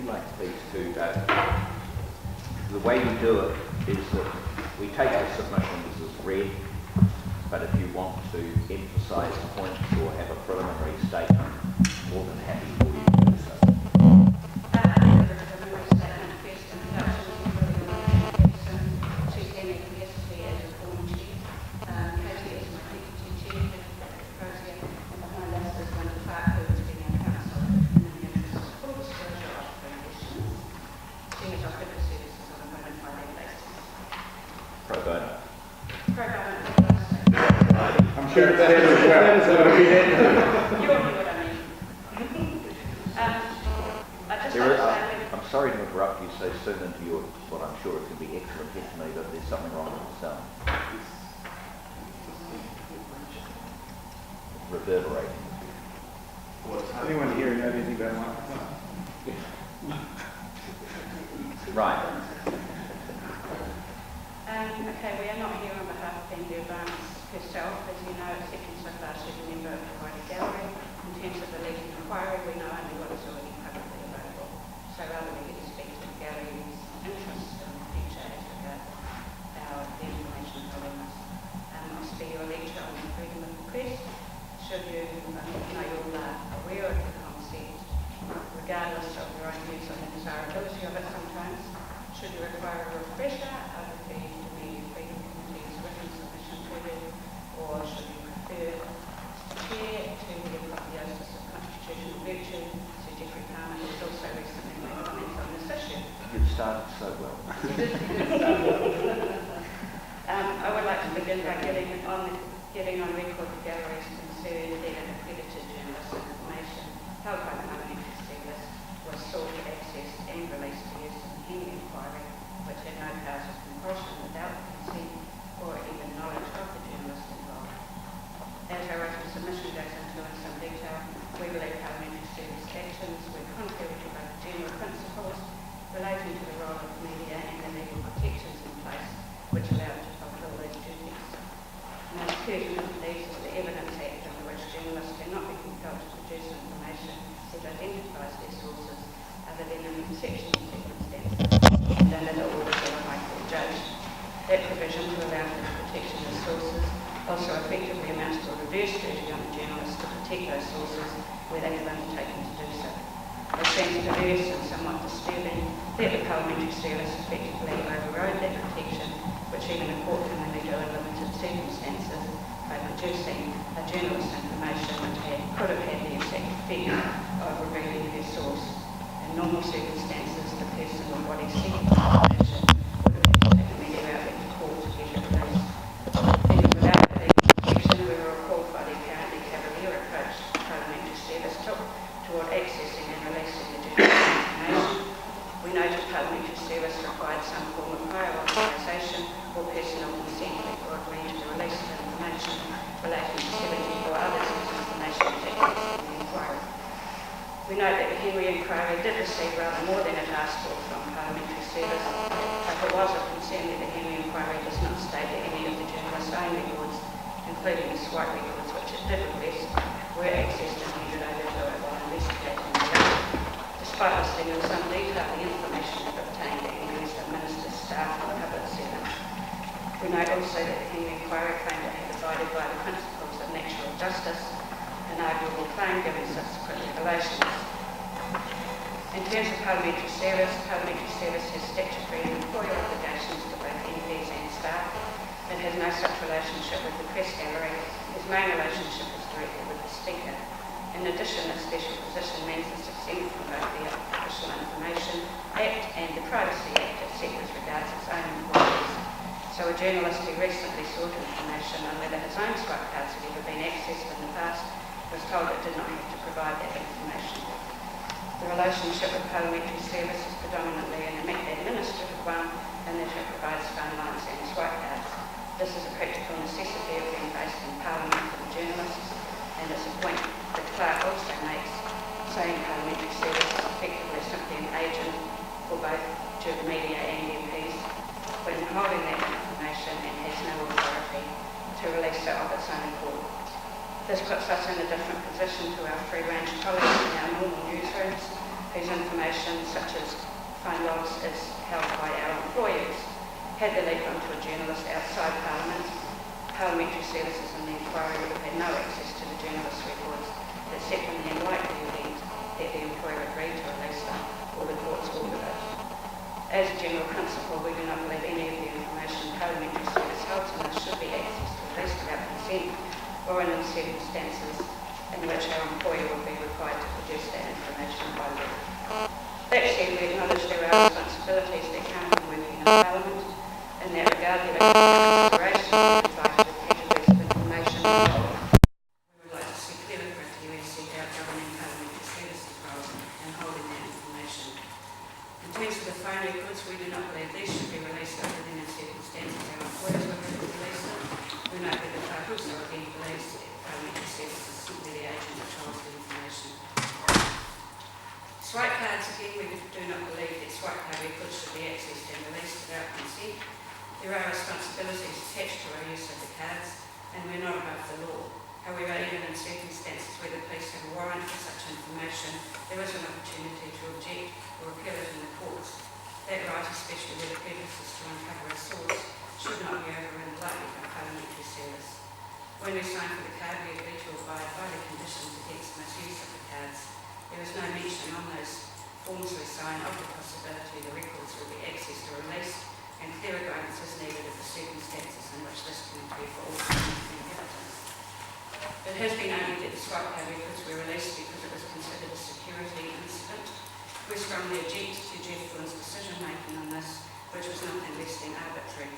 like these two, the way we do it is that we take the submissions as read, but if you want to emphasise points or have a preliminary statement, more than happy for you to do so. Pro bono. I'm sure that is as well. You all know what I mean. I'd just like to say, I'm sorry to interrupt you so soon into your, what I'm sure is going to be excellent testimony, but there's something wrong with the sound. Reverberating. Anyone here know anything about microphone? Right. okay, we are not here on behalf of Bendy Barnes herself. As you know, second so far she's a member of the Wider Gallery. In terms of the legal inquiry, we know only what is already publicly available. So rather than get to speak to the gallery's interest in the future as regards the information following us. I'll spare you a lecture on freedom of the press. Should you know you're aware of the concept, regardless of your own views on the desirability of it sometimes. Should you require a refresher, I would refer you to the Freedom Committee's written submission to you, or should you prefer to chair to the Apotheosis of Constitutional Virtue, Sir Geoffrey Palmer, who has also recently made comments on this issue. You've started so well. I would like to begin by getting on record the gallery's concern that an accredited journalist information held by the Parliamentary Service was sought, accessed and released to use in any inquiry which had no powers of compulsion without consent or even knowledge of the journalist involved. As our written submission goes into in some detail, we believe Parliamentary Service actions were contrary to both general principles relating to the role of media and the legal protections in place which allow it to fulfil these duties. Most pertinent of these is the Evidence Act, under which journalists cannot be compelled to produce information that identifies their sources other than in exceptional circumstances and under the orders of a High Court judge. That provision to allow for the protection of sources also effectively amounts to a reverse duty on the journalists to protect those sources where they have undertaken to do so. It seems perverse and somewhat disturbing that the Parliamentary Service effectively overrode that protection, which even a court can only do in limited circumstances, by producing a journalist's information which could have had the exact effect of revealing their source. In normal circumstances, the person or body seeking information would have had to take the media outlet to court to get it released. Even without the legal protection, we were appalled by the apparently cavalier approach the Parliamentary Service took toward accessing and releasing the journalist's information. We noted Parliamentary Service required some form of prior authorisation or personal consent before agreeing to the release of information relating to 74 others whose information was accessed in the inquiry. We note that the Henry inquiry did receive rather more than it asked for from Parliamentary Service, but it was of concern that the Henry inquiry does not state that any of the journalists' own records, including the SWAT records which it did request, were accessed and handed over to it while investigating the issue. Despite listing in some detail the information obtained at Henry's Minister's staff and public servants. We note also that the Henry inquiry claimed it had abided by the principles of natural justice, an arguable claim given subsequent revelations. In terms of Parliamentary Service has statutory and employer obligations to both MPs and staff. It has no such relationship with the press gallery. Its main relationship is directly with the Speaker. In addition, its special position means it's exempt from both the Official Information Act and the Privacy Act, except as regards its own employees. So a journalist who recently sought information on whether his own SWAT cards had ever been accessed in the past was told it did not have to provide that information. The relationship with Parliamentary Service is predominantly an administrative one, and that it provides phone lines and SWAT cards. This is a practical necessity of being based in Parliament for the journalists, and it's a point that Clark also makes, saying Parliamentary Service is effectively simply an agent for both media and MPs when holding that information and has no authority to release it of its own accord. This puts us in a different position to our free-range colleagues in our normal newsrooms who whose information, such as phone logs, is held by our employers. Had the leak gone to a journalist outside Parliament, Parliamentary Services and the inquiry would have had no access to the journalist's records, except in the unlikely event that the employer agreed to release them or the courts ordered it. As a general principle, we do not believe any of the information Parliamentary Service holds in us should be accessed or released without consent or in circumstances in which our employer will be required to produce that information by law. That said, we acknowledge there are responsibilities that come from working in Parliament. In that regard, there are considerations to provide a future piece of information. We would like to see clearer criteria set out governing Parliamentary Services roles and holding that information. In terms of the phone records, we do not believe these should be released other than in circumstances our employers will have to release them. We note that the clerk also again believes that Parliamentary Services is simply the agent which holds the information. Swipe cards, again, we do not believe that swipe card records should be accessed and released without consent. There are responsibilities attached to our use of the cards, and we're not above the law. However, even in circumstances where the police have a warrant for such information, there is an opportunity to object or appeal it in the courts. That right, especially where the purpose is to uncover a source, should not be overridden lightly by Parliamentary Service. When we sign for the card, we agree to abide by the conditions against misuse of the cards. There is no mention on those forms we sign of the possibility the records will be accessed or released, and clearer guidance is needed of the circumstances in which this can be for all inhabitants. It has been argued that the swipe card records were released because it was considered a security incident. We strongly object to Jeff Flynn's decision making on this, which was nothing less than arbitrary.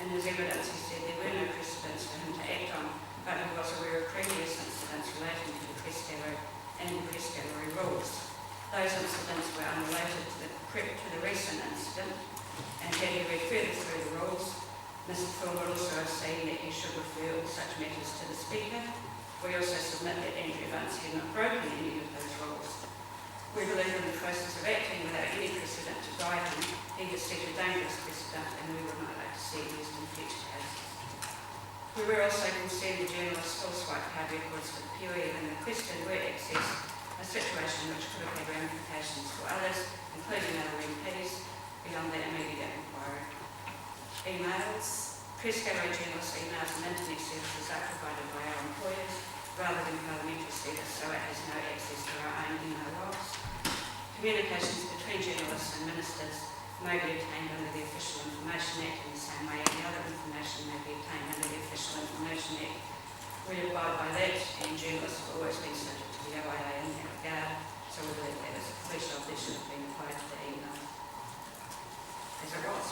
In his evidence, he said there were no precedents for him to act on, but he was aware of previous incidents relating to the press gallery and the press gallery rules. Those incidents were unrelated to the recent incident, and had he read further through the rules, Mr. Thorne would also have seen that he should refer all such matters to the Speaker. We also submit that Andrew Vance had not broken any of those rules. We believe in the process of acting without any precedent to guide him. He has set a dangerous precedent, and we would not like to see it used in future cases. We were also concerned the journalist's full swipe card records for the period when the question were accessed, a situation which could have had ramifications for others, including other MPs, beyond the immediate inquiry. Emails. Press gallery journalists' emails and internet services are provided by our employers rather than Parliamentary Service, so it has no access to our own email logs. Communications between journalists and ministers may be obtained under the Official Information Act in the same way any other information may be obtained under the Official Information Act. We abide by that, and journalists have always been subject to the OIA in that regard, so we believe that as a police job there should have been applied to the email. As a was.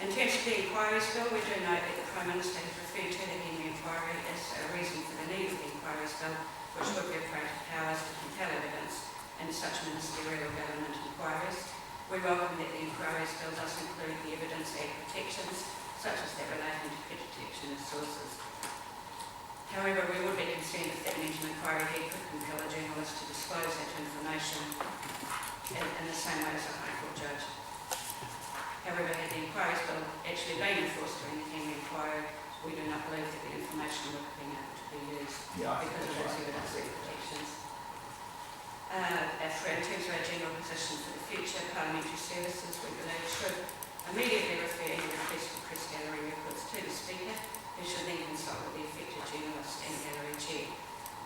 In terms of the inquiries bill, we do note that the Prime Minister has referred to the Henry inquiry as a reason for the need of the inquiries bill, which would give greater powers to compel evidence in such ministerial government inquiries. We welcome that the inquiries bill does include the Evidence Act protections, such as that relating to protection of sources. However, we would be concerned if that meant an inquiry head could compel a journalist to disclose that information in the same way as a High Court judge. However, had the inquiries bill actually been enforced during the Henry inquiry, we do not believe that the information would have been able to be used because of those evidence protections. In terms of our general position for the future, Parliamentary Services, we believe, should immediately refer any request for press gallery records to the Speaker, who should then consult with the affected journalist and gallery chair.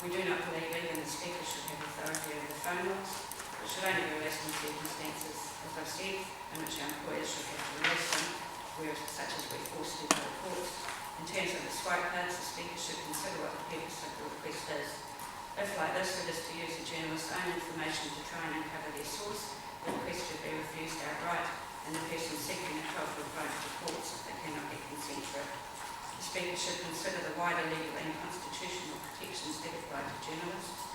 We do not believe even the Speaker should have authority over the phone logs, which should only be released in circumstances, as I've said, in which our employers should have to release them, such as we're forced to by the courts. In terms of the swipe cards, the Speaker should consider what the purpose of the request is. If, like this, it is to use the journalist's own information to try and uncover their source, the request should be refused outright, and the person seeking it held to apply to the courts if they cannot get consent for it. The Speaker should consider the wider legal and constitutional protections that apply to journalists.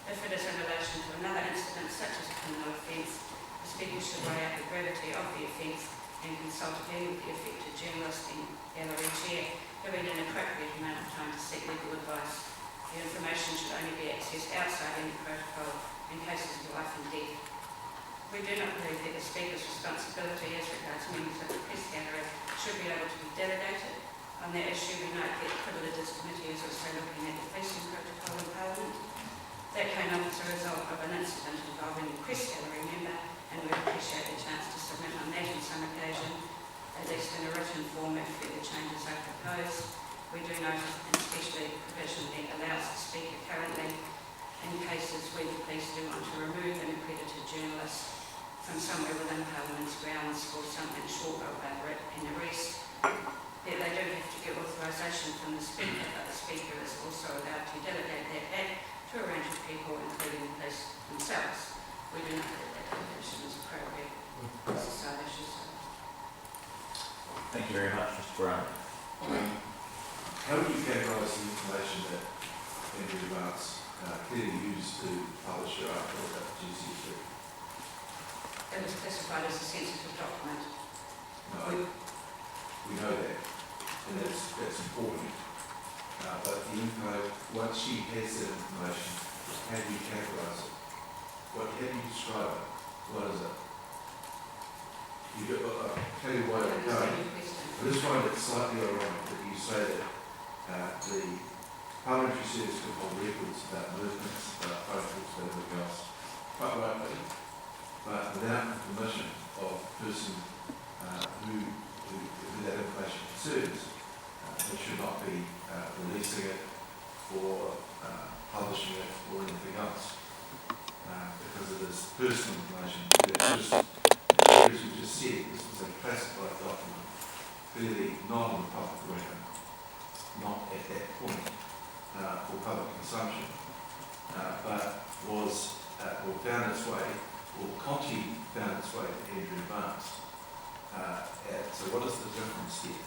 If it is in relation to another incident, such as a criminal offence, the Speaker should weigh out the gravity of the offence and consult again with the affected journalist and gallery chair, giving an appropriate amount of time to seek legal advice. The information should only be accessed outside any protocol in cases of life and death. We do not believe that the Speaker's responsibility as regards members of the press gallery should be able to be delegated. On that issue, we note that the Privileges Committee is also looking at the policing protocol in Parliament. That came up as a result of an cases where the police do want to remove an accredited journalist from somewhere within Parliament's grounds for something short of it and arrest, that they do have to get authorisation from the Speaker, but the Speaker is also allowed to delegate that back to a range of people, including the police themselves. We do not think that delegation is appropriate. This is our issue. Thank you very much, Mr. Brown. How would you categorise the information that Andrew Vance clearly used to publish your article about the GCSE? It was classified as a sensitive document. No, we know that, and that's important. But the info, once she has that information, how do you categorise it? How do you describe it? What is it? You do, I'll tell you why I I'm going. understand your question. I just find it slightly ironic that you say that the parliamentary service can hold records about movements, about protocols, about everything else, quite rightly, but without the permission of the person who that information concerns, they should not be releasing it or publishing it or anything else, because it is personal information to that person. As you just said, this was a classified document, clearly not on the public record, not at that point for public consumption, but was or found its way, or Conti found its way to Andrew Vance. So what is the difference here?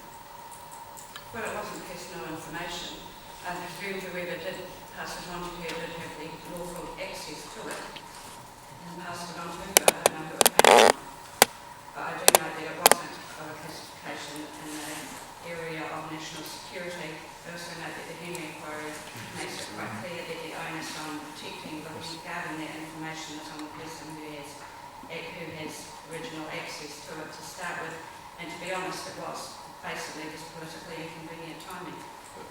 Well, it wasn't personal information. I presume whoever did pass it on to her did have the lawful access to it and passed it on to her. I don't know who it came from. But I do know that it wasn't of a classification in the area of national security. I also know that the Henry inquiry makes it quite clear that the onus on protecting, looking, guarding that information is on the person who has original access to it to start with. And to be honest, it was basically just politically inconvenient timing.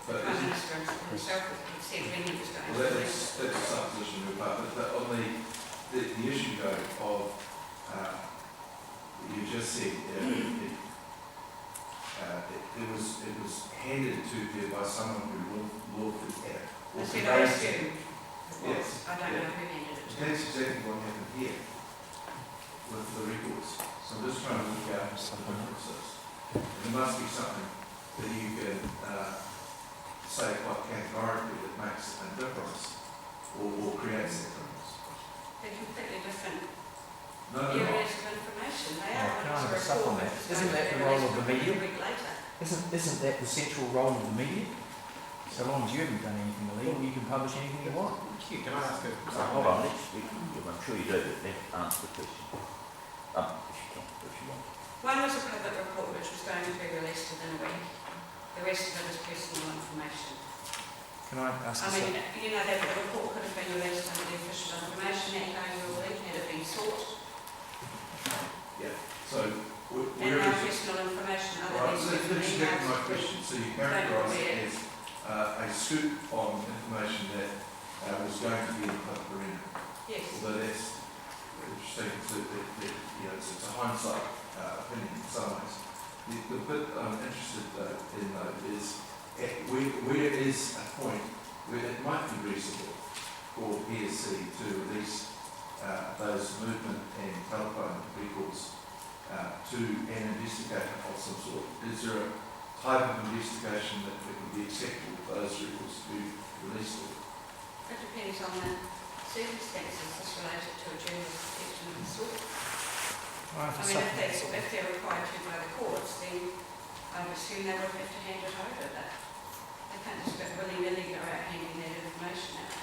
The Prime Minister himself had said when he was going to release it. That's a supposition, but on the issue though of you just said it was handed to her by someone who lawfully had it. I said I assume it was. Yes. I don't know who handed it to. That's exactly what happened here with the records. So I'm just trying to look out for the differences. There must be something that you can say quite categorically that makes a difference or creates a difference. They're completely different No, they're not. areas of information. They are Can I ones have a for supplement? report. Isn't that the role of the media? A week later. Isn't that the central role of the media? So long as you haven't done anything illegal, you can publish anything you want. Can I ask a Hold on, I'm sure you do, but let's answer the question. If you want. One was a public report which was going to be released within a week. The rest of it is personal information. Can I ask I a mean, you know, that the report could have been released under the Official Information Act overruling had it been sought. Yeah. So And where no is personal information other right? than So let's personal get to my emails. question. So you characterise it as a scoop on information that was going to be in the public arena. Yes. Although that's interesting that you know, it's a hindsight opinion in some ways. The bit I'm interested in though is where is a point where it might be reasonable for PSC to release those movement and telephone records to an investigator of some sort. Is there a type of investigation that would be acceptable for those records to be released to? It depends on the circumstances that's related to a journalist protection of the sort. I have I a mean, supplement? if they're required to by the courts, then I would assume they would have to hand it over. But they can't just go willy-nilly go out handing that information out.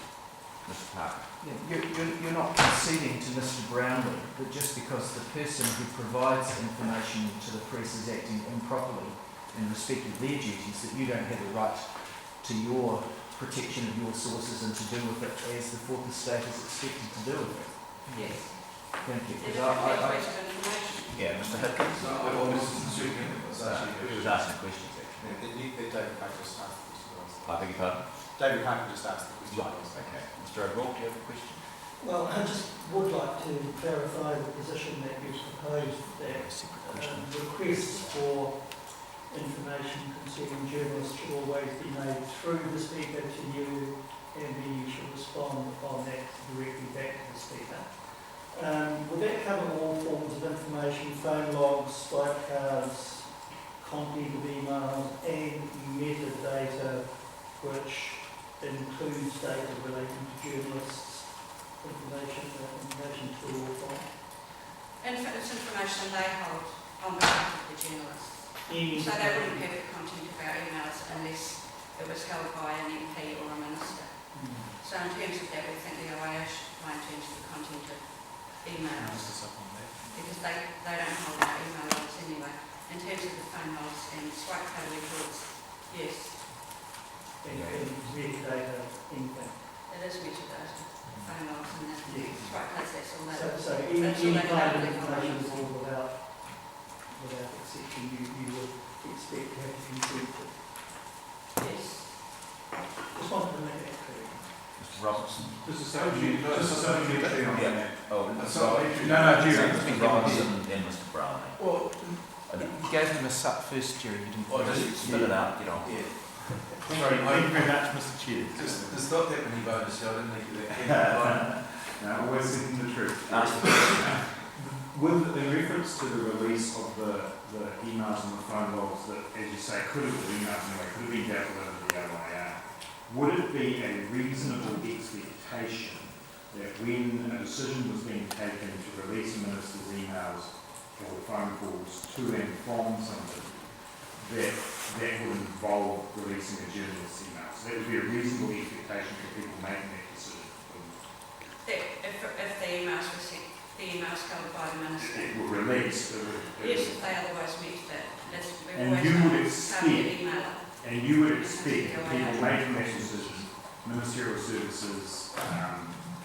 Mr. Parker. Yeah, you're not conceding to Mr. Brownlee that just because the person who provides information to the press is acting improperly in respect of their duties, that you don't have a right to your protection of your sources and to do with it as the Fourth Estate is expected to do with it. Yes. Thank you. There's Because different ways of information. Yeah, Mr. Hipkins. No, I wasn't assuming it was He was asking questions actually. David Packer just asked the question. I beg your pardon? David Packer just asked the question. Okay. Mr. O'Rourke, do you have a question? Well, I just would like to clarify the position that you proposed that requests for information concerning journalists should always be made through the Speaker to you and then you should respond on that directly back to the speaker. Would that cover all forms of information, phone logs, swipe cards, content of emails, and metadata, which includes data relating to journalists, information to or from? It's information they hold on behalf of the journalists. So they wouldn't have the content of our emails unless it was held by an MP or a minister. So in terms of that, we think the OIA should apply in terms of the content of emails, because they don't hold our email logs anyway. In terms of the phone logs and swipe card records, yes, And metadata, anything. it is metadata, phone logs and the Yes. swipe cards, that's all that. So any kind of information is all without exception, you would expect to have to consent to. Yes. Just wanted to make that clear. Mr. Robertson. Just a supplementary on that. Oh, No, sorry. Judy. Mr. Robertson, then Mr. Brown. Well, you gave him a sup first, Jerry. You didn't. Or just spit it out, get on. Yeah. Sorry, thank you very much, Mr. Chair. There's not that many voters, so I didn't think that. No, always seeking the truth. Ask the question. With in reference to the release of the emails and the phone logs that, as you say, could have been emails anyway, could have been dealt with under the OIR, would it be a reasonable expectation that when a decision was being taken to release a minister's emails or phone calls to and from somebody, that would involve releasing a journalist's emails? So that would be a reasonable expectation for people making that decision. If the emails were sent, the emails held by the minister. It would release. Yes, if they otherwise meet that. And you would expect- emailer. And you would expect that people making that decision, ministerial services,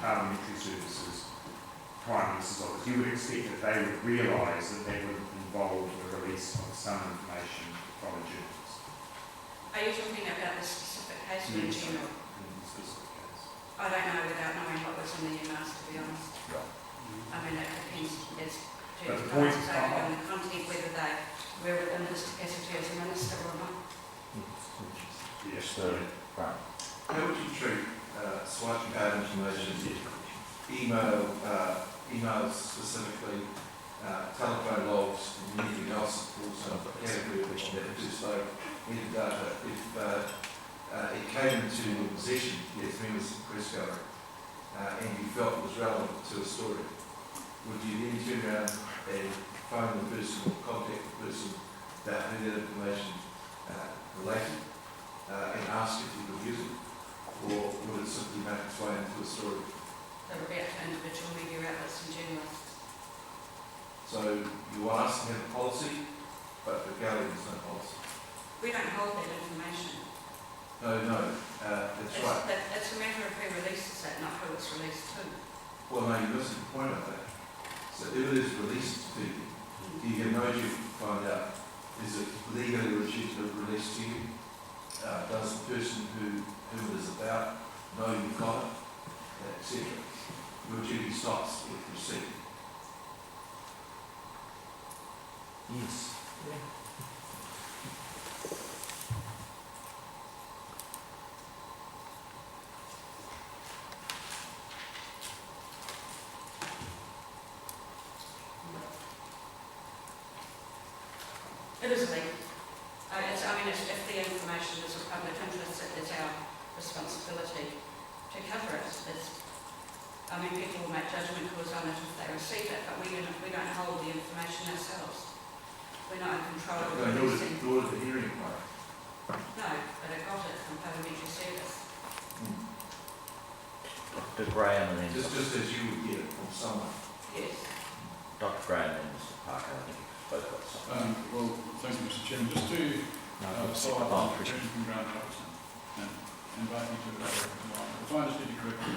parliamentary services, Prime Minister's office, you would expect that they would realise that that would involve the release of some information from a journalist. Are you talking about the specific case or in Yes. general? In this specific case. I don't know without knowing what was in the emails, to be honest. Right. I mean, it depends, as But the Judy point- was saying, on the content, whether they were within his capacity as a minister or not. Yes, So, Brown. How would you treat swipe card information, emails specifically, telephone logs, and anything else that falls under the category of that just like metadata? If it came into your possession as members of the press gallery and you felt it was relevant to a story, would you then turn around and phone the person or contact the person about who that information related and ask if you could use it? Or would it simply make its way into a story? They were about to individual media outlets and journalists. So you want us to have a policy, but the gallery has no policy. We don't hold that information. No, that's right. It's a matter of who releases it, not who it's released to. Well, no, you're missing the point of that. So if it is released to you, you have no duty to find out, is it legally released to you? Does the person who it is about know you've got it, etc.? Your duty stops with receipt. Yes. It is illegal. If the information is of public interest, it is our responsibility to cover it. People will make judgment calls on it if they receive it, but we don't hold the information ourselves. We're not in control of No, releasing. nor did the hearing part. No, but I got it from parliamentary service. Dr. Graham and then Just as you would get it from someone. Yes. Dr. Graham and Mr. Parker, I think you've both got something. Well, thank you, Mr. Chairman. Just to follow up on the question from Grant Robertson and invite you to elaborate. If I understood you correctly,